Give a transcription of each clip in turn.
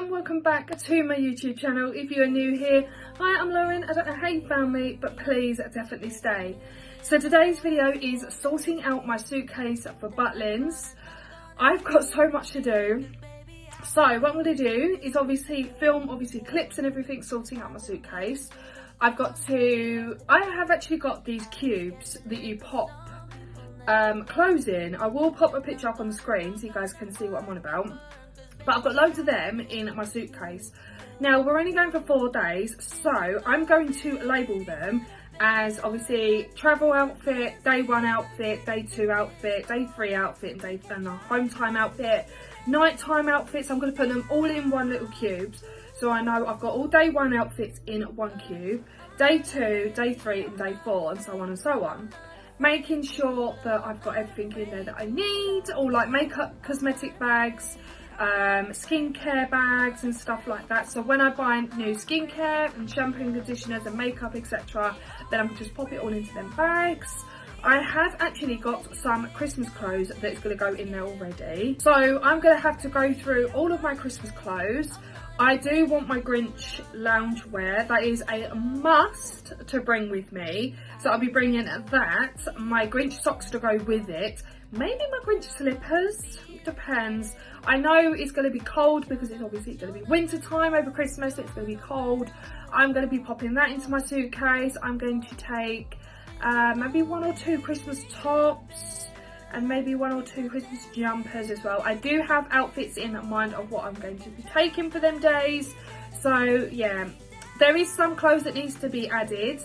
and welcome back to my YouTube channel. If you are new here, hi, I'm Lauren. I don't know how you found me, but please definitely stay. So today's video is sorting out my suitcase for Butlins. I've got so much to do. So what I'm going to do is obviously film clips and everything sorting out my suitcase. I have actually got these cubes that you pop clothes in. I will pop a picture up on the screen so you guys can see what I'm on about. But I've got loads of them in my suitcase. Now we're only going for 4 days, so I'm going to label them as obviously travel outfit, day 1 outfit, day 2 outfit, day 3 outfit, and the home time outfit, nighttime outfits. I'm going to put them all in one little cube. So I know I've got all day 1 outfits in one cube, day 2, day 3 and day 4 and so on and so on. Making sure that I've got everything in there that I need, all like makeup, cosmetic bags, skincare bags and stuff like that. So when I buy new skincare and shampoo and conditioners and makeup, etc., then I can just pop it all into them bags. I have actually got some Christmas clothes that's going to go in there already. So I'm going to have to go through all of my Christmas clothes. I do want my Grinch loungewear. That is a must to bring with me. So I'll be bringing that. My Grinch socks to go with it. Maybe my Grinch slippers. It depends. I know it's going to be cold because it's obviously going to be winter time over Christmas. So it's going to be cold. I'm going to be popping that into my suitcase. I'm going to take maybe 1 or 2 Christmas tops and maybe 1 or 2 Christmas jumpers as well. I do have outfits in mind of what I'm going to be taking for them days. So yeah, there is some clothes that needs to be added,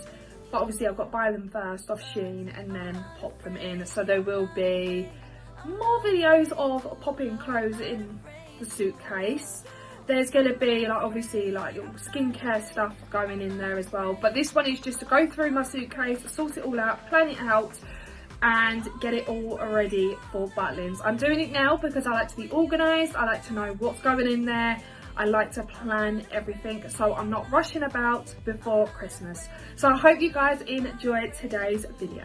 but obviously I've got to buy them first off Shein and then pop them in. So there will be more videos of popping clothes in the suitcase. There's going to be like obviously like skincare stuff going in there as well. But this one is just to go through my suitcase, sort it all out, plan it out and get it all ready for Butlins. I'm doing it now because I like to be organised. I like to know what's going in there. I like to plan everything so I'm not rushing about before Christmas. So I hope you guys enjoy today's video.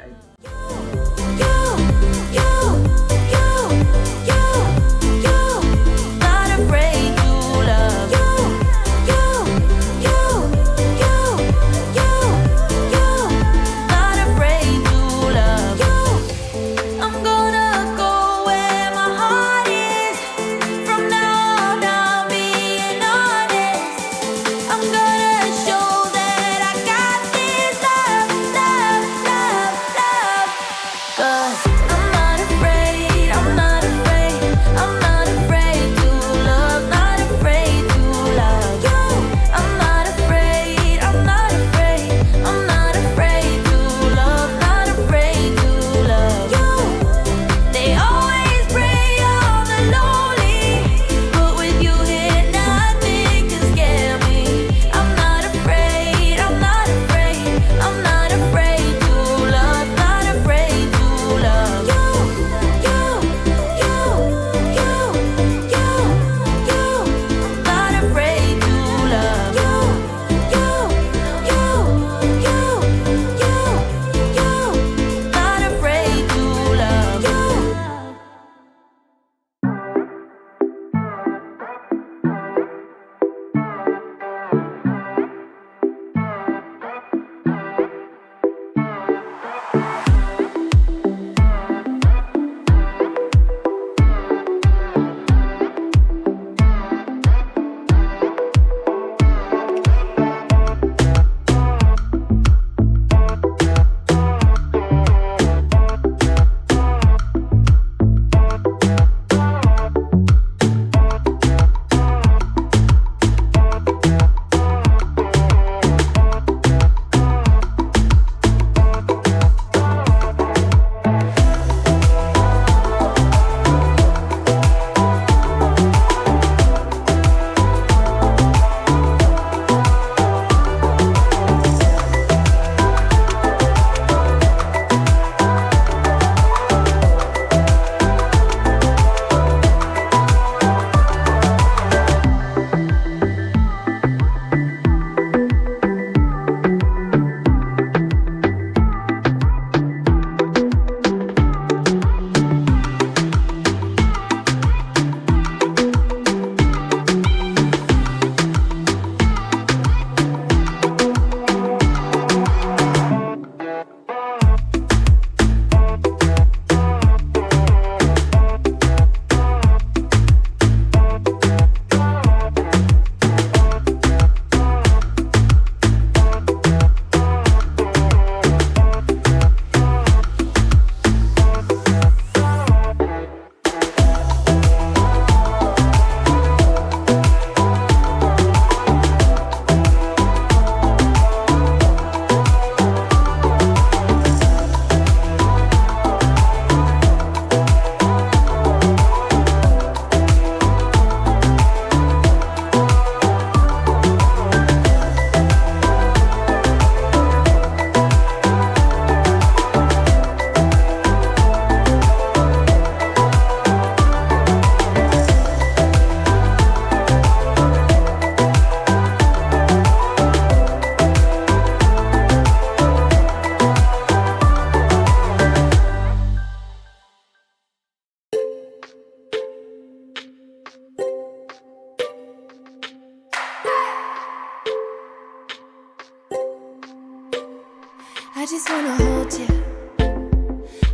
I just wanna hold you.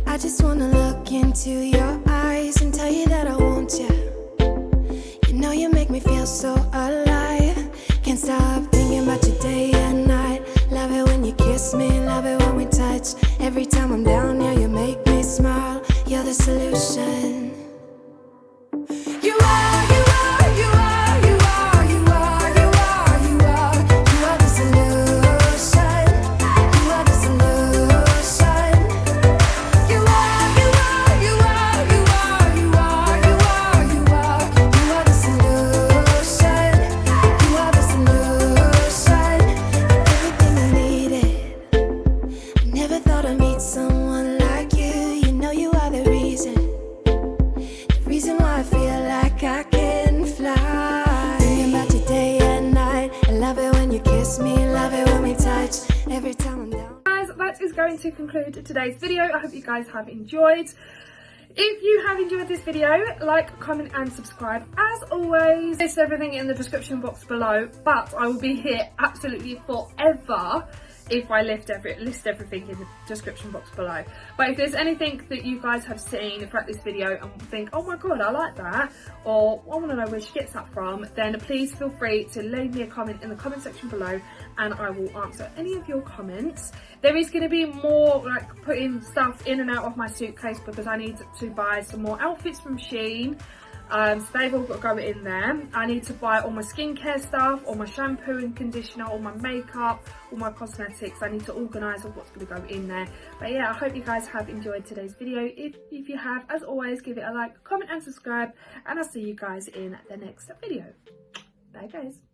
I just wanna look into your eyes and tell you that I want you. You know you make me feel so alive. Can't stop thinking about you day and night. Love it when you kiss me, love it when we touch. Every time I'm down here, you make me smile. You're the solution. You are, you are, you are, you are, you are, you are, you are. You are the solution. You are the solution. You are, you are, you are, you are, you are, you are, you are. You are the solution. You are the solution. Everything I needed. I never thought I'd meet someone like you. You know you are the reason. The reason why I feel like I can fly. Thinking about you day and night. I love it when you kiss me, love it when we touch. Every time I'm down. Guys, that is going to conclude today's video. I hope you guys have enjoyed. If you have enjoyed this video, like, comment and subscribe. As always, list everything in the description box below, but I will be here absolutely forever if I list everything in the description box below. But if there's anything that you guys have seen throughout this video and think, oh my god, I like that, or I want to know where she gets that from, then please feel free to leave me a comment in the comment section below and I will answer any of your comments. There is going to be more like putting stuff in and out of my suitcase because I need to buy some more outfits from Shein. So they've all got to go in there. I need to buy all my skincare stuff, all my shampoo and conditioner, all my makeup, all my cosmetics. I need to organise all what's going to go in there. But yeah, I hope you guys have enjoyed today's video. If you have, as always, give it a like, comment and subscribe. And I'll see you guys in the next video. Bye guys.